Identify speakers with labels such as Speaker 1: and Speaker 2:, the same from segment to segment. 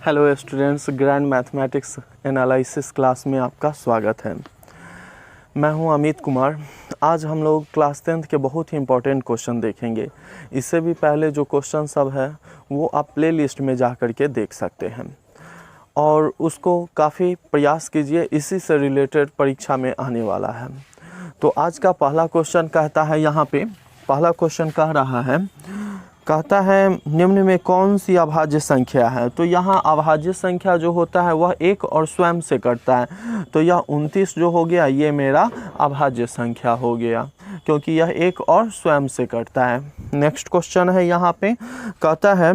Speaker 1: Hello students, grand mathematics analysis class में आपका स्वागत है। मैं हूं अमित कुमार। आज हम लोग क्लास 10th के बहुत ही इम्पोर्टेंट क्वेश्चन देखेंगे। इससे भी पहले जो क्वेश्चन सब है वो आप प्ले लिस्ट में जा कर के देख सकते हैं और उसको काफ़ी प्रयास कीजिए, इसी से रिलेटेड परीक्षा में आने वाला है। तो आज का पहला क्वेश्चन कहता है, यहाँ पे पहला क्वेश्चन कह रहा है, कहता है निम्न में कौन सी अभाज्य संख्या है। तो यहाँ अभाज्य संख्या जो होता है वह एक और स्वयं से कटता है। तो यह 29 जो हो गया ये मेरा अभाज्य संख्या हो गया, क्योंकि यह एक और स्वयं से कटता है। नेक्स्ट क्वेश्चन है, यहाँ पे कहता है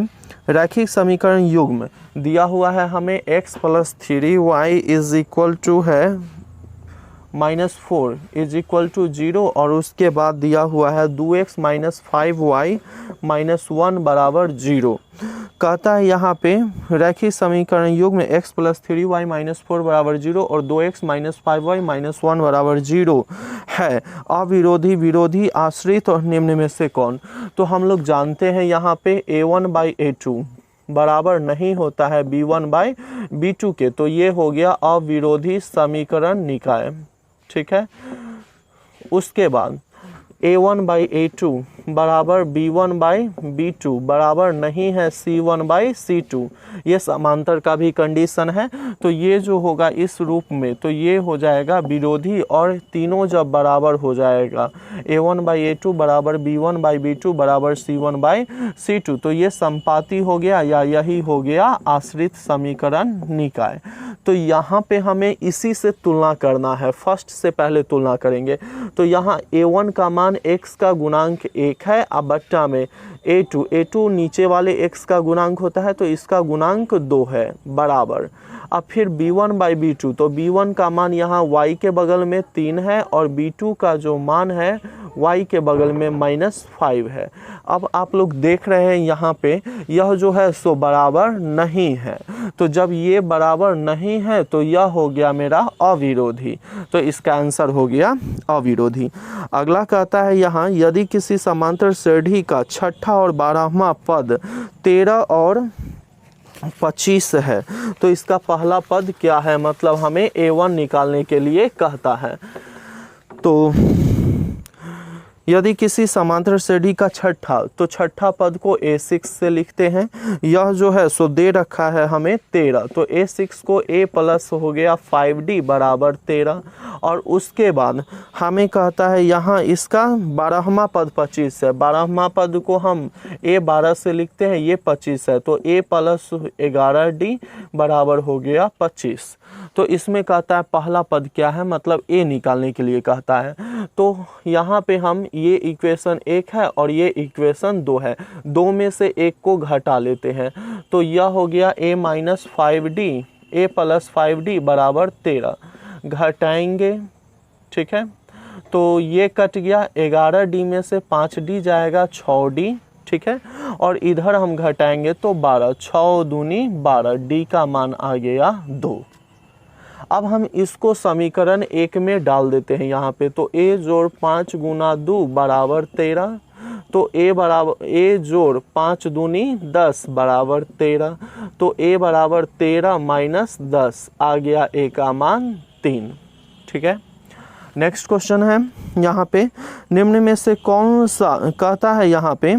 Speaker 1: रैखिक समीकरण युग्म दिया हुआ है हमें x + 3y = है -4 = 0 और उसके बाद दिया हुआ है 2x - 5y - 1 = 0। कहता है यहाँ पे रैखिक समीकरण युग्म x + 3y - 4 = 0 और 2x - 5y - 1 = 0 है। अविरोधी, विरोधी, आश्रित और निम्न में से कौन। तो हम लोग जानते हैं यहाँ पे a1/a2 बराबर नहीं होता है b1/b2 के। तो ये हो गया अविरोधी समीकरण निकाय, ठीक है। उसके बाद a1/a2 बराबर b1/b2 बराबर नहीं है c1/c2। ये समांतर का भी कंडीशन है। तो ये जो होगा इस रूप में, तो ये हो जाएगा विरोधी और तीनों जब बराबर हो जाएगा a1/a2 बराबर b1/b2 बराबर c1/c2, तो ये संपाती हो गया या यही हो गया आश्रित समीकरण निकाय। तो यहाँ पे हमें इसी से तुलना करना है, फर्स्ट से पहले तुलना करेंगे। तो यहाँ a1 का मान x का गुणांक 1 है, अब बट्टा में a2 नीचे वाले x का गुणांक होता है तो इसका गुणांक 2 है बराबर। अब फिर b1/b2, तो b1 का मान यहाँ y के बगल में 3 है और b2 का जो मान है y के बगल में -5 है। अब आप लोग देख रहे हैं यहाँ पे यह जो है सो बराबर नहीं है। तो जब ये बराबर नहीं है तो यह हो गया मेरा अविरोधी। तो इसका आंसर हो गया अविरोधी। अगला कहता है यहाँ, यदि किसी समांतर श्रेणी का छठा और 12वां पद 13 और 25 है तो इसका पहला पद क्या है, मतलब हमें a1 निकालने के लिए कहता है। तो यदि किसी समांतर श्रेणी का छठा, तो छठा पद को a6 से लिखते हैं। यह जो है सो दे रखा है हमें 13, तो a6 को a प्लस हो गया 5d बराबर 13। और उसके बाद हमें कहता है यहाँ इसका 12वां पद 25 है। 12वां पद को हम a12 से लिखते हैं, ये 25 है, तो a प्लस 11d बराबर हो गया 25। तो इसमें कहता है पहला पद क्या है, मतलब a निकालने के लिए कहता है। तो यहाँ पे हम ये इक्वेशन 1 है और ये इक्वेशन 2 है, 2 में से एक को घटा लेते हैं। तो यह हो गया a प्लस 5d बराबर 13। घटाएंगे, ठीक है, तो ये कट गया। 11d में से 5d जाएगा 6d, ठीक है, और इधर हम घटाएंगे तो 12, 6 दूनी 12, d का मान आ गया 2। अब हम इसको समीकरण 1 में डाल देते हैं यहाँ पे। तो a जोड़ 5 गुना 2 बराबर 13, तो a जोड़ 5 दूनी 10 बराबर 13, तो a बराबर 13 माइनस 10 आ गया, a का मान 3, ठीक है। नेक्स्ट क्वेश्चन है यहाँ पे, निम्न में से कौन सा, कहता है यहाँ पे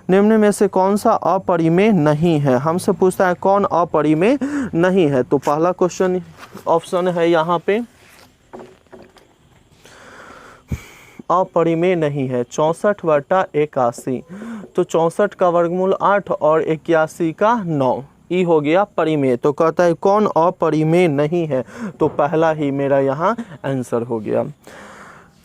Speaker 1: निम्न में से कौन सा अपरिमेय नहीं है। हमसे पूछता है कौन अपरिमेय नहीं है। तो पहला क्वेश्चन ऑप्शन है यहाँ पे अपरिमेय नहीं है 64/81। तो 64 का वर्गमूल 8 और 81 का 9, ये हो गया परिमेय। तो कहता है कौन अपरिमेय नहीं है, तो पहला ही मेरा यहाँ आंसर हो गया।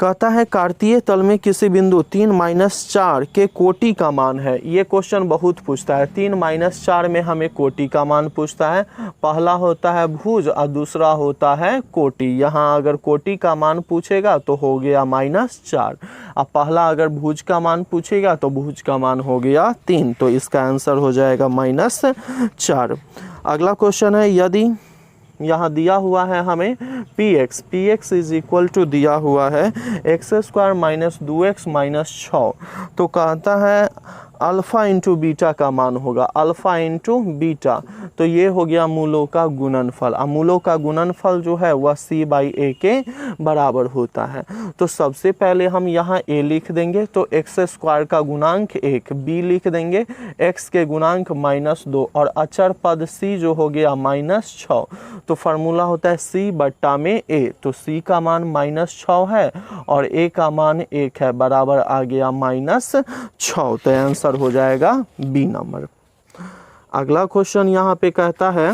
Speaker 1: कहता है कार्तीय तल में किसी बिंदु 3-4 के कोटि का मान है। ये क्वेश्चन बहुत पूछता है। 3-4 में हमें कोटि का मान पूछता है। पहला होता है भुज और दूसरा होता है कोटि। यहाँ अगर कोटि का मान पूछेगा तो हो गया -4, अब पहला अगर भुज का मान पूछेगा तो भुज का मान हो गया 3, तो इसका आंसर हो जाएगा -4। अगला क्वेश्चन है, यदि यहाँ दिया हुआ है हमें px इज इक्वल टू दिया हुआ है x² - 2x - 6। तो कहता है अल्फ़ा इंटू बीटा का मान होगा, अल्फ़ा इंटू बीटा, तो ये हो गया मूलों का गुणनफल। अब मूलों का गुणनफल जो है वह c/a के बराबर होता है। तो सबसे पहले हम यहाँ a लिख देंगे, तो x² का गुणांक 1, b लिख देंगे x के गुणांक -2 और अचर पद c जो हो गया -6। तो फार्मूला होता है c/a, तो c का मान -6 है और a का मान 1 है, बराबर आ गया -6। तो आंसर हो जाएगा बी नंबर। अगला क्वेश्चन यहाँ पे कहता है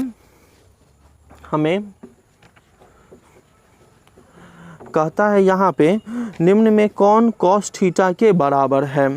Speaker 1: हमें, कहता है यहाँ पे निम्न में कौन cos थीटा के बराबर है।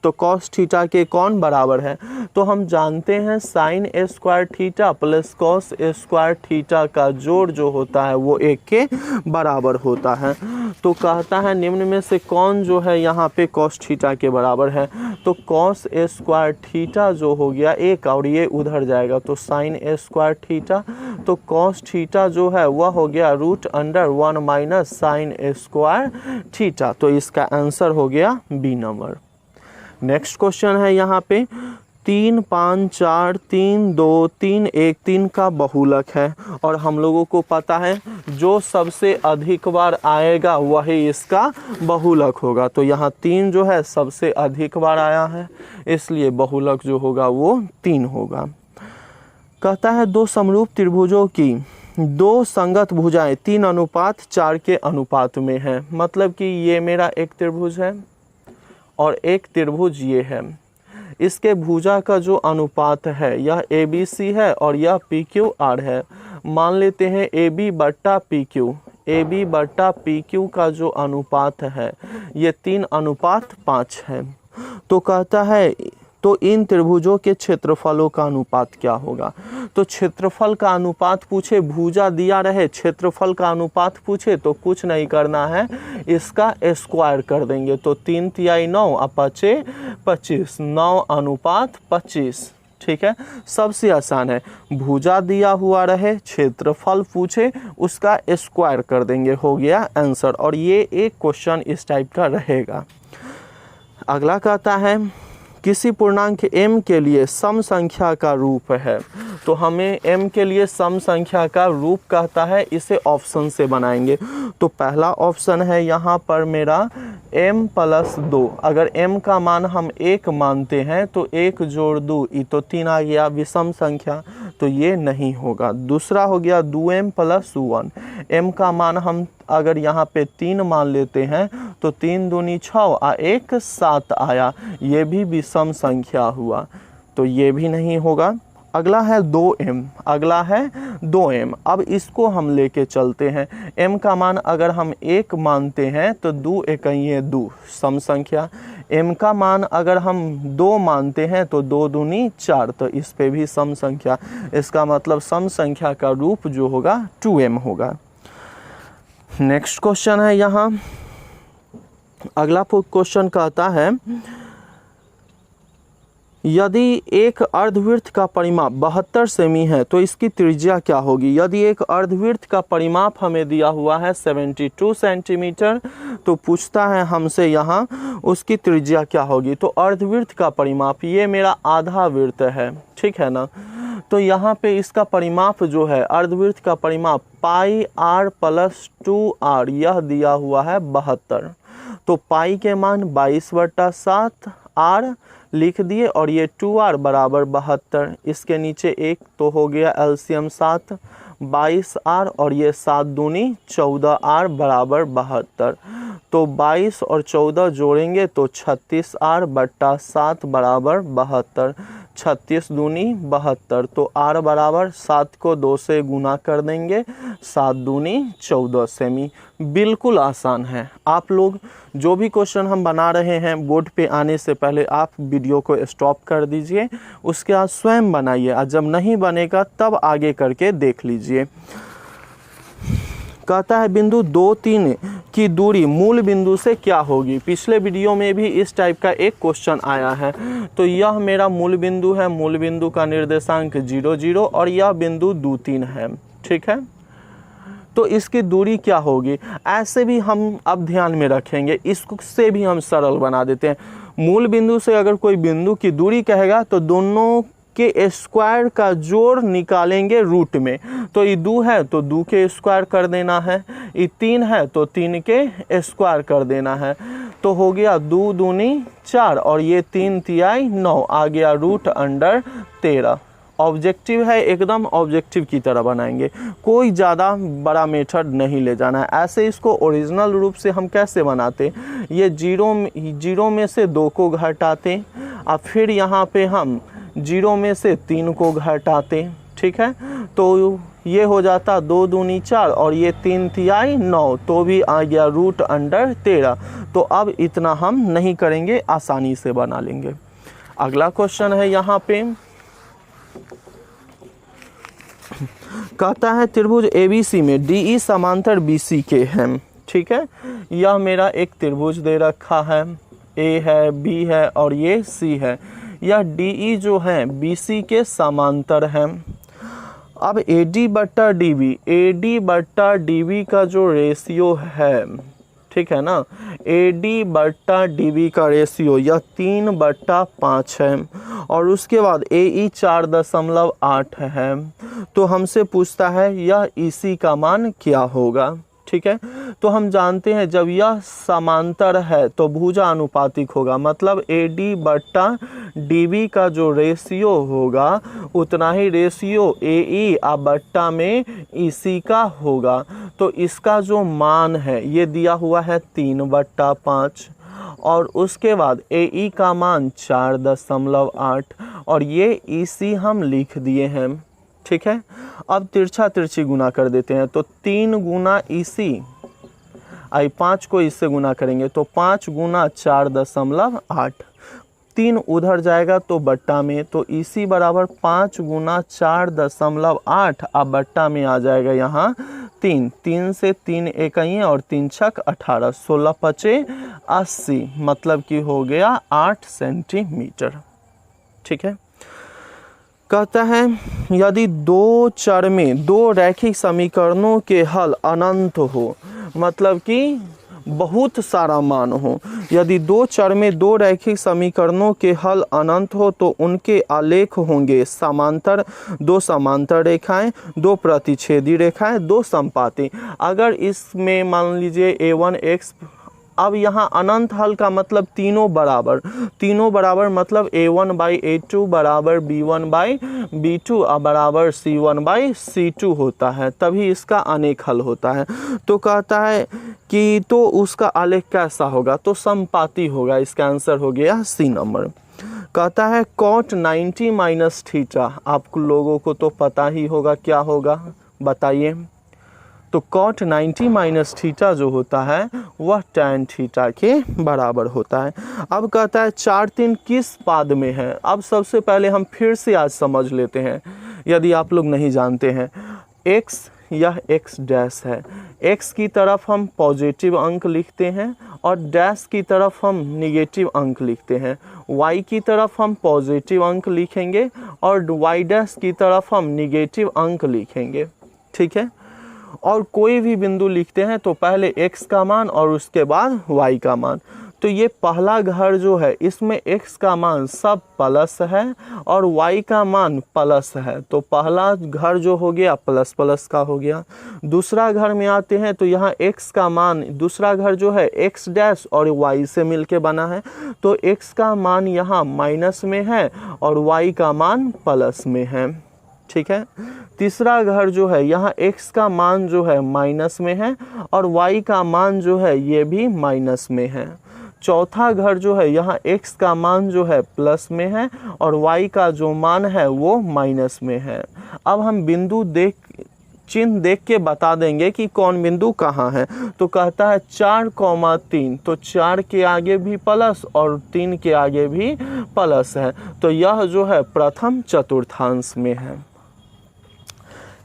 Speaker 1: तो cos थीटा के कौन बराबर है, तो हम जानते हैं sin A² theta plus cos A² theta का जोड़ जो होता है वो 1 के बराबर होता है। तो कहता है निम्न में से कौन जो है यहाँ पे cos थीटा के बराबर है, तो cos A² थीटा जो हो गया 1 और ये उधर जाएगा तो sin A² थीटा, तो cos थीटा जो है वह हो गया √1 माइनस sin A² थीटा। तो इसका आंसर हो गया बी नंबर। नेक्स्ट क्वेश्चन है यहाँ पे 3, 5, 4, 3, 2, 3, 1, 3 का बहुलक है और हम लोगों को पता है जो सबसे अधिक बार आएगा वही इसका बहुलक होगा। तो यहाँ 3 जो है सबसे अधिक बार आया है, इसलिए बहुलक जो होगा वो 3 होगा। कहता है दो समरूप त्रिभुजों की दो संगत भुजाएं 3:4 के अनुपात में है। मतलब कि ये मेरा एक त्रिभुज है और एक त्रिभुज ये है, इसके भुजा का जो अनुपात है यह ABC है और यह PQR है। मान लेते हैं AB/PQ, AB/PQ का जो अनुपात है ये 3:5 है। तो कहता है तो इन त्रिभुजों के क्षेत्रफलों का अनुपात क्या होगा। तो क्षेत्रफल का अनुपात पूछे, भुजा दिया रहे, क्षेत्रफल का अनुपात पूछे तो कुछ नहीं करना है, इसका स्क्वायर कर देंगे। तो 3 तिहाई 9 और 5 25, 9:25। ठीक है, सबसे आसान है, भुजा दिया हुआ रहे, क्षेत्रफल पूछे, उसका स्क्वायर कर देंगे, हो गया आंसर। और ये एक क्वेश्चन इस टाइप का रहेगा। अगला कहता है किसी पूर्णांक m के लिए सम संख्या का रूप है। तो हमें m के लिए सम संख्या का रूप कहता है, इसे ऑप्शन से बनाएंगे। तो पहला ऑप्शन है यहाँ पर मेरा m+2। अगर m का मान हम 1 मानते हैं तो 1 जोड़ 2 ये तो 3 आ गया, विषम संख्या, तो ये नहीं होगा। दूसरा हो गया 2m+1। m का मान हम अगर यहाँ पे 3 मान लेते हैं तो 3 दूनी 6 और 1 7 आया, ये भी विषम संख्या हुआ, तो ये भी नहीं होगा। अगला है 2m, अगला है 2m। अब इसको हम लेके चलते हैं, m का मान अगर हम 1 मानते हैं तो 2 1 2 सम संख्या, m का मान अगर हम 2 मानते हैं तो 2 दूनी 4, तो इस पे भी सम संख्या। इसका मतलब सम संख्या का रूप जो होगा 2m होगा। नेक्स्ट क्वेश्चन है यहाँ, अगला क्वेश्चन कहता है यदि एक अर्धवृत्त का परिमाप 72 सेमी है तो इसकी त्रिज्या क्या होगी। यदि एक अर्धवृत्त का परिमाप हमें दिया हुआ है 72 सेंटीमीटर, तो पूछता है हमसे यहाँ उसकी त्रिज्या क्या होगी। तो अर्धवृत्त का परिमाप, ये मेरा आधा वृत्त है, ठीक है ना, तो यहाँ पे इसका परिमाप जो है अर्धवृत्त का परिमाप πr + 2r, यह दिया हुआ है 72। तो पाई के मान 22/7 r लिख दिए और ये 2r बराबर 72, इसके नीचे 1 तो हो गया एलसीएम 7, 22r और ये 7 दूनी 14r बराबर 72। तो 22 और 14 जोड़ेंगे तो 36r/7 बराबर 72, 36 दूनी 72। तो r बराबर 7 को 2 से गुना कर देंगे, 7 दूनी 14 सेमी। बिल्कुल आसान है। आप लोग जो भी क्वेश्चन हम बना रहे हैं बोर्ड पे आने से पहले आप वीडियो को स्टॉप कर दीजिए, उसके बाद स्वयं बनाइए, और जब नहीं बनेगा तब आगे करके देख लीजिए। कहता है बिंदु 2, 3 की दूरी मूल बिंदु से क्या होगी। पिछले वीडियो में भी इस टाइप का एक क्वेश्चन आया है। तो यह मेरा मूल बिंदु है, मूल बिंदु का निर्देशांक 0, 0 और यह बिंदु 2, 3 है, ठीक है। तो इसकी दूरी क्या होगी, ऐसे भी हम अब ध्यान में रखेंगे, इससे भी हम सरल बना देते हैं। मूल बिंदु से अगर कोई बिंदु की दूरी कहेगा तो दोनों के स्क्वायर का जोड़ निकालेंगे रूट में। तो ये 2 है तो 2 के स्क्वायर कर देना है, ये 3 है तो 3 के स्क्वायर कर देना है। तो हो गया 2 दूनी 4 और ये 3 तिहाई 9 आ गया √13। ऑब्जेक्टिव है, एकदम ऑब्जेक्टिव की तरह बनाएंगे, कोई ज़्यादा बड़ा मेथड नहीं ले जाना है। ऐसे इसको ओरिजिनल रूप से हम कैसे बनाते, ये जीरो में से 2 को घटाते और फिर यहाँ पे हम 0 में से 3 को घटाते, ठीक है। तो ये हो जाता 2 दूनी 4 और ये 3 तिहाई 9, तो भी आ गया √13। तो अब इतना हम नहीं करेंगे, आसानी से बना लेंगे। अगला क्वेश्चन है यहाँ पे, कहता है त्रिभुज ABC में DE समांतर BC के हैं, ठीक है। यह मेरा एक त्रिभुज दे रखा है, A है, B है और ये C है। यह DE जो है BC के समांतर है। अब AD/DB का जो रेशियो है, ठीक है ना, AD/DB का रेशियो यह 3/5 है और उसके बाद AE 4.8 है। तो हमसे पूछता है यह EC का मान क्या होगा, ठीक है। तो हम जानते हैं जब यह समांतर है तो भुजा अनुपातिक होगा, मतलब AD/DB का जो रेशियो होगा उतना ही रेशियो AE बट्टा में EC का होगा। तो इसका जो मान है ये दिया हुआ है 3/5 और उसके बाद AE का मान 4.8 और ये EC हम लिख दिए हैं, ठीक है। अब तिरछा तिरछी गुना कर देते हैं, तो 3 गुना EC, आई 5 को इससे गुना करेंगे तो 5 गुना 4.8, 3 उधर जाएगा तो बट्टा में, तो EC बराबर 5 गुना 4.8 अब बट्टा में आ जाएगा यहाँ 3 से 3 इकाइयाँ और 3 छक 18, 16 पचे 80, मतलब कि हो गया 8 सेंटीमीटर, ठीक है। कहता है यदि 2 चर में 2 रैखिक समीकरणों के हल अनंत हो, मतलब कि बहुत सारा मान हो, यदि 2 चर में 2 रैखिक समीकरणों के हल अनंत हो तो उनके आलेख होंगे समांतर, 2 समांतर रेखाएं, 2 प्रतिच्छेदी रेखाएं, 2 समपाती। अगर इसमें मान लीजिए A1x, अब यहाँ अनंत हल का मतलब तीनों बराबर मतलब A1/A2 बराबर B1/B2 बराबर C1/C2 होता है, तभी इसका अनेक हल होता है। तो कहता है कि तो उसका आलेख कैसा होगा, तो समपाती होगा। इसका आंसर हो गया C नंबर। कहता है cot 90 माइनस थीटा, आप लोगों को तो पता ही होगा क्या होगा, बताइए। तो cot 90 माइनस थीटा जो होता है वह tan थीटा के बराबर होता है। अब कहता है 4 3 किस पाद में है। अब सबसे पहले हम फिर से आज समझ लेते हैं, यदि आप लोग नहीं जानते हैं। x, यह x डैश है, x की तरफ हम पॉजिटिव अंक लिखते हैं और डैश की तरफ हम निगेटिव अंक लिखते हैं। y की तरफ हम पॉजिटिव अंक लिखेंगे और y डैश की तरफ हम निगेटिव अंक लिखेंगे, ठीक है। और कोई भी बिंदु लिखते हैं तो पहले x का मान और उसके बाद y का मान। तो ये पहला घर जो है इसमें x का मान सब प्लस है और y का मान प्लस है, तो पहला घर जो हो गया प्लस प्लस का हो गया। दूसरा घर में आते हैं तो यहाँ x का मान, दूसरा घर जो है x डैश और y से मिलके बना है, तो x का मान यहाँ माइनस में है और y का मान प्लस में है, ठीक है। तीसरा घर जो है यहाँ x का मान जो है माइनस में है और y का मान जो है ये भी माइनस में है। चौथा घर जो है यहाँ x का मान जो है प्लस में है और y का जो मान है वो माइनस में है। अब हम बिंदु चिन्ह देख के बता देंगे कि कौन बिंदु कहाँ है। तो कहता है 4,3, तो 4 के आगे भी प्लस और 3 के आगे भी प्लस है, तो यह जो है प्रथम चतुर्थांश में है।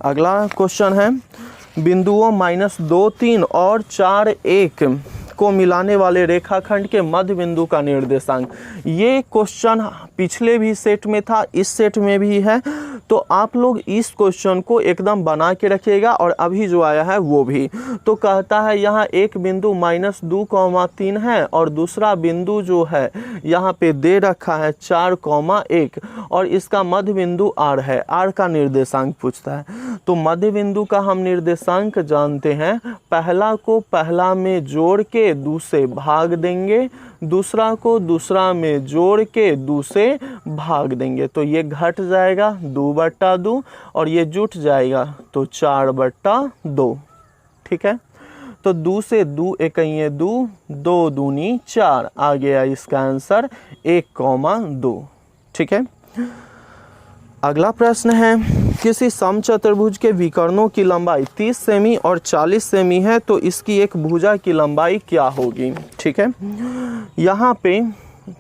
Speaker 1: अगला क्वेश्चन है बिंदुओं -2 3 और 4 1 को मिलाने वाले रेखाखंड के मध्य बिंदु का निर्देशांक। ये क्वेश्चन पिछले भी सेट में था, इस सेट में भी है, तो आप लोग इस क्वेश्चन को एकदम बना के रखिएगा और अभी जो आया है वो भी। तो कहता है यहाँ एक बिंदु -2,3 है और दूसरा बिंदु जो है यहाँ पे दे रखा है 4,1 और इसका मध्य बिंदु R है। R का निर्देशांक पूछता है। तो मध्य बिंदु का हम निर्देशांक जानते हैं, पहला को पहला में जोड़ के 2 से भाग देंगे, दूसरा को दूसरा में जोड़ के 2 से भाग देंगे, तो ये घट जाएगा 2/2 और ये जुट जाएगा तो 4/2। ठीक है, तो 2 से 2 एकइये 2, 2 दूनी 4, आ गया इसका आंसर 1,2। ठीक है, अगला प्रश्न है, किसी समचतुर्भुज के विकर्णों की लंबाई 30 सेमी और 40 सेमी है, तो इसकी एक भुजा की लंबाई क्या होगी। ठीक है, यहाँ पे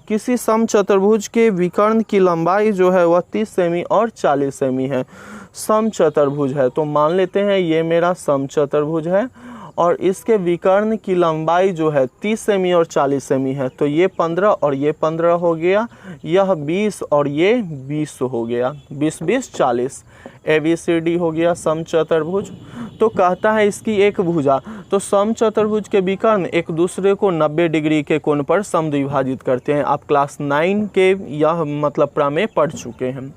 Speaker 1: किसी समचतुर्भुज के विकर्ण की लंबाई जो है वह 30 सेमी और 40 सेमी है। समचतुर्भुज है तो मान लेते हैं ये मेरा समचतुर्भुज है और इसके विकर्ण की लंबाई जो है 30 सेमी और 40 सेमी है, तो ये 15 और ये 15 हो गया, यह 20 और ये 20 हो गया, 20 20 40, ABCD हो गया समचतुर्भुज। तो कहता है इसकी एक भुजा, तो समचतुर्भुज के विकर्ण एक दूसरे को 90 डिग्री के कोण पर समद्विभाजित करते हैं। आप क्लास 9 के यह मतलब प्रमेय पढ़ चुके हैं।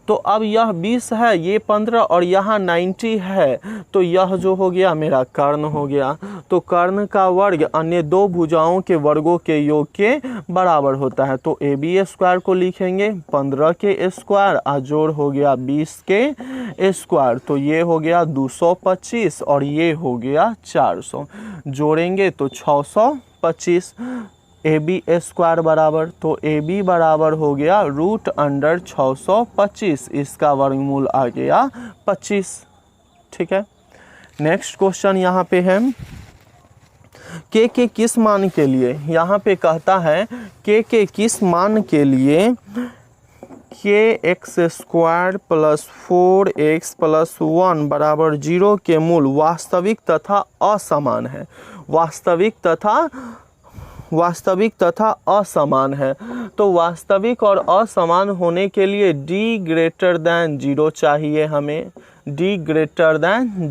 Speaker 1: तो अब यह 20 है, ये 15 और यहाँ 90 है, तो यह जो हो गया मेरा कर्ण हो गया। तो कर्ण का वर्ग अन्य दो भुजाओं के वर्गों के योग के बराबर होता है। तो AB² को लिखेंगे 15 के स्क्वायर, जोड़ हो गया 20 के स्क्वायर, तो ये हो गया 225 और ये हो गया 400, जोड़ेंगे तो 625। AB² बराबर, तो AB बराबर हो गया √625, इसका वर्गमूल आ गया 25। ठीक है, नेक्स्ट क्वेश्चन यहाँ पे है, के किस मान के लिए, यहाँ पे कहता है के किस मान के लिए kx² + 4x + 1 = 0 के मूल वास्तविक तथा असमान है। वास्तविक तथा असमान है, तो वास्तविक और असमान होने के लिए d 0 चाहिए हमें, d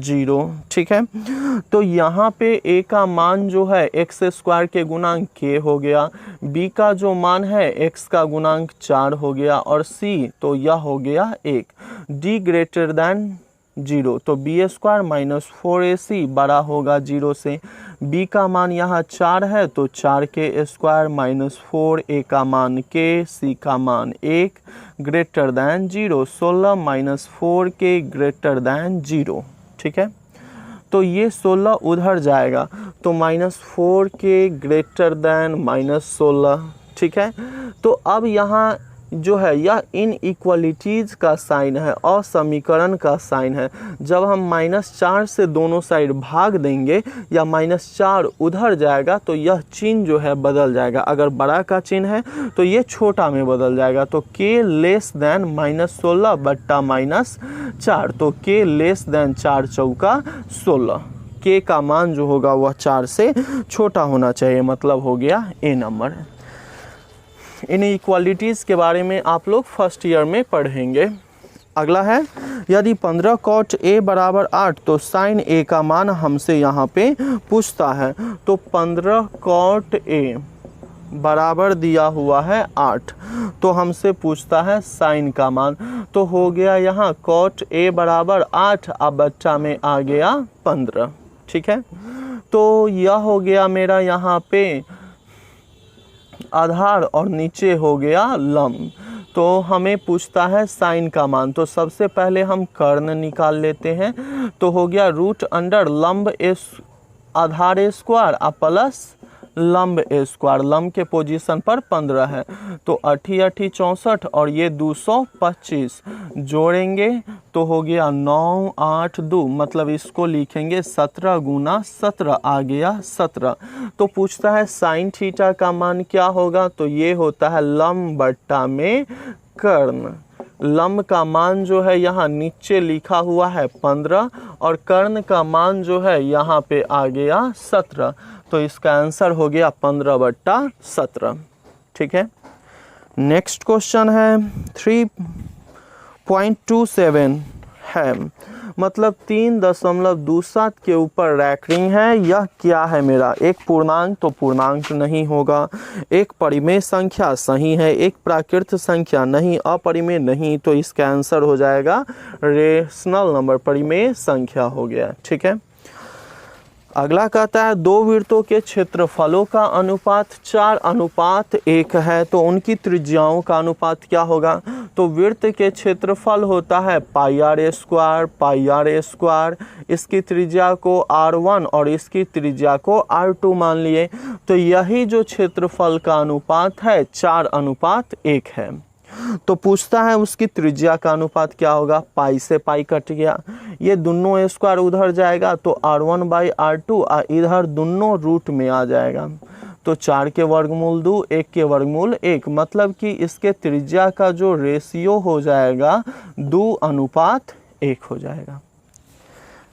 Speaker 1: 0। ठीक है, तो यहाँ पे a का मान जो है x² के गुणांक k हो गया, b का जो मान है x का गुणांक 4 हो गया और c तो यह हो गया 1, d 0, तो b² - 4ac बड़ा होगा 0 से। b का मान यहाँ 4 है तो 4 के स्क्वायर - 4, a का मान k, c का मान 1 ग्रेटर दैन 0, 16 - 4 के ग्रेटर दैन 0। ठीक है, तो ये 16 उधर जाएगा तो -4 के ग्रेटर दैन -16। ठीक है, तो अब यहाँ जो है यह इनइक्वालिटीज का साइन है और समीकरण का साइन है। जब हम -4 से दोनों साइड भाग देंगे या -4 उधर जाएगा तो यह चिन्ह जो है बदल जाएगा। अगर बड़ा का चिन्ह है तो ये छोटा में बदल जाएगा, तो k लेस देन -16 बट्टा -4, तो k लेस देन 4 चौका 16, k का मान जो होगा वह 4 से छोटा होना चाहिए, मतलब हो गया A नंबर। इनइक्वालिटीज़ के बारे में आप लोग फर्स्ट ईयर में पढ़ेंगे। अगला है, यदि 15 cot A = 8 तो sin A का मान हमसे यहाँ पे पूछता है। तो 15 cot A बराबर दिया हुआ है 8, तो हमसे पूछता है sin का मान, तो हो गया यहाँ cot A बराबर 8, अब बच्चा में आ गया 15। ठीक है, तो यह हो गया मेरा यहाँ पे आधार और नीचे हो गया लंब। तो हमें पूछता है साइन का मान, तो सबसे पहले हम कर्ण निकाल लेते हैं, तो हो गया √अंडर लंब आधार स्क्वायर प्लस लंब स्क्वायर, लंब के पोजीशन पर 15 है, तो 8 8 64 और ये 225, जोड़ेंगे तो हो गया 9 8 2, मतलब इसको लिखेंगे 17 × 17, आ गया 17। तो पूछता है साइन थीटा का मान क्या होगा, तो ये होता है लंब बट्टा में कर्ण, लंब का मान जो है यहाँ नीचे लिखा हुआ है 15 और कर्ण का मान जो है यहाँ पे आ गया 17। तो इसका आंसर हो गया 15/17। ठीक है। नेक्स्ट क्वेश्चन है 3.27 है, मतलब 3.27 के ऊपर रैंकिंग है। यह क्या है मेरा? एक पूर्णांक, तो पूर्णांक नहीं होगा। एक परिमेय संख्या सही है, एक प्राकृत संख्या नहीं, अपरिमेय नहीं, तो इसका आंसर हो जाएगा रेशनल नंबर, परिमेय संख्या हो गया। ठीक है। अगला कहता है दो वृत्तों के क्षेत्रफलों का अनुपात 4:1 है, तो उनकी त्रिज्याओं का अनुपात क्या होगा? तो वृत्त के क्षेत्रफल होता है πr², इसकी त्रिज्या को r1 और इसकी त्रिज्या को r2 मान लिए, तो यही जो क्षेत्रफल का अनुपात है 4:1 है। तो पूछता है उसकी त्रिज्या का अनुपात क्या होगा? पाई से पाई कट गया, ये दोनों स्क्वायर उधर जाएगा तो r1/r2 इधर दोनों रूट में आ जाएगा, तो 4 के वर्गमूल 2, 1 के वर्गमूल 1, मतलब कि इसके त्रिज्या का जो रेशियो हो जाएगा 2:1 हो जाएगा।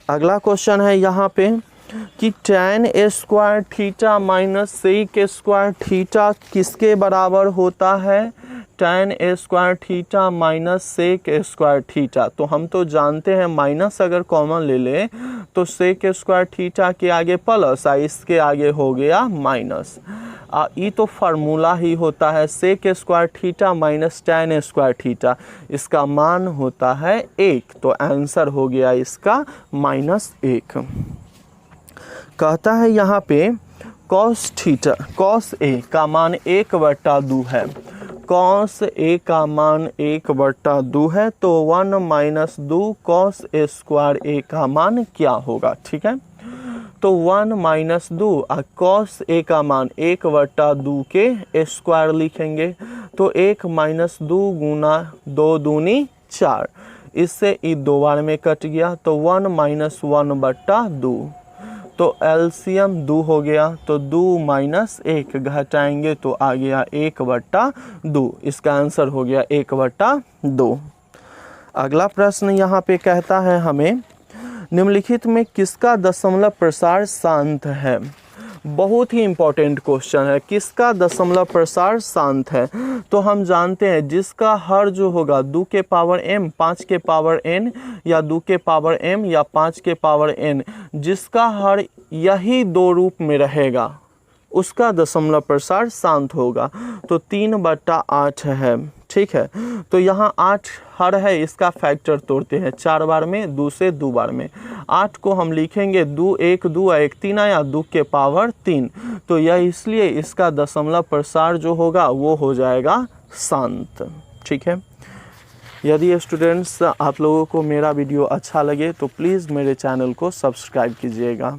Speaker 1: अगला क्वेश्चन है यहाँ पे कि tan square minus sec square theta किसके बराबर होता है? tan square minus sec square theta, तो हम तो जानते हैं माइनस अगर कॉमन ले ले तो सेक स्क्वायर थीटा के आगे प्लस, इसके आगे हो गया माइनस। ये तो फार्मूला ही होता है, sec square theta minus tan square theta, इसका मान होता है 1, तो आंसर हो गया इसका -1। कहता है यहाँ पे cos A का मान 1/2 है, cos A का मान 1/2 है, तो 1 - 2 cos A स्क्वायर A का मान क्या होगा? ठीक है। तो 1 - 2 cos A का मान 1/2 के स्क्वायर लिखेंगे, तो 1 - 2 गुना 2 दूनी 4, इससे ये 2 बार में कट गया, तो 1 - 1/2, तो एलसीएम 2 हो गया, तो 2 - 1 घटाएंगे तो आ गया 1/2, इसका आंसर हो गया 1/2। अगला प्रश्न यहाँ पे कहता है हमें निम्नलिखित में किसका दशमलव प्रसार शांत है? बहुत ही इंपॉर्टेंट क्वेश्चन है, किसका दशमलव प्रसार शांत है? तो हम जानते हैं जिसका हर जो होगा 2 के पावर m, 5 के पावर n, या 2 के पावर m या 5 के पावर n, जिसका हर यही 2 रूप में रहेगा उसका दशमलव प्रसार शांत होगा, तो 3/8 है। ठीक है। तो यहाँ 8 हर है, इसका फैक्टर तोड़ते हैं 4 बार में, 2 से 2 बार में, 8 को हम लिखेंगे 2 1 2 1 3 आया, 2 के पावर 3, तो यह इसलिए इसका दशमलव प्रसार जो होगा वो हो जाएगा शांत। ठीक है। यदि स्टूडेंट्स आप लोगों को मेरा वीडियो अच्छा लगे तो प्लीज़ मेरे चैनल को सब्सक्राइब कीजिएगा।